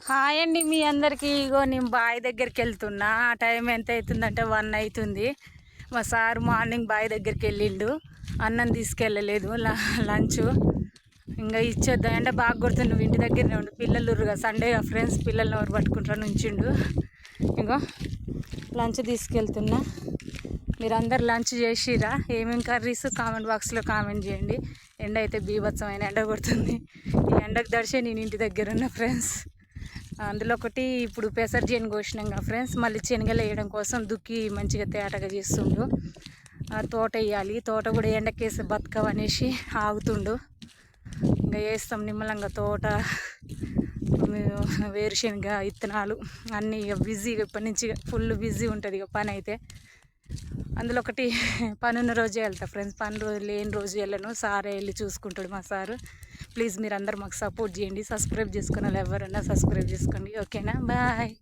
Hi అండి మీ అందరికీ. ఇగో నేను బావి దగ్గరికి వెళ్తున్నా. ఆ టైం ఎంత అవుతుందంటే 1 అవుతుంది. మా సార్ మార్నింగ్ బావి దగ్గరికి వెళ్ళిండు. అన్నం తీసుకెళ్ళలేదు, లంచ్ ఇంకా ఇచ్చేద్దాం. అంటే బాగా కొడుతుంది, నువ్వు ఇంటి దగ్గరనే ఉండు, పిల్లలు ఉర్రుగా సండే ఫ్రెండ్స్ పిల్లల్ని ఎవరు పట్టుకుంటారని ఉంచిండు. ఇంకో లంచ్ తీసుకెళ్తున్నా. మీరు అందరు లంచ్ చేసిరా? ఏమేమి కర్రీస్ కామెంట్ బాక్స్లో కామెంట్ చేయండి. ఎండ అయితే బీభత్సమైన ఎండ కొడుతుంది. ఈ ఎండకు దర్శే నేను ఇంటి దగ్గర ఉన్న ఫ్రెండ్స్. అందులో ఒకటి ఇప్పుడు పెసర్జీని కోసినాం ఫ్రెండ్స్. మళ్ళీ శనగలు వేయడం కోసం దుక్కి మంచిగా తేటగా చేస్తుండు. తోట వేయాలి, తోట కూడా ఎండకేసి బతకవనేసి ఆగుతుండు. ఇంకా వేస్తాం నిమ్మలంగా తోట, వేరుశనగ విత్తనాలు అన్నీ ఇక బిజీగా ఇప్పటి నుంచి ఫుల్ బిజీ ఉంటుంది ఇక పని అయితే. అందులో ఒకటి పని ఉన్న రోజే వెళ్తా ఫ్రెండ్స్, పని రోజు లేని రోజు వెళ్ళను. సారే వెళ్ళి చూసుకుంటాడు మా సారు. ప్లీజ్ మీరు అందరు మాకు సపోర్ట్ చేయండి. సబ్స్క్రైబ్ చేసుకున్న వాళ్ళు ఎవరన్నా సబ్స్క్రైబ్ చేసుకోండి. ఓకేనా? బాయ్.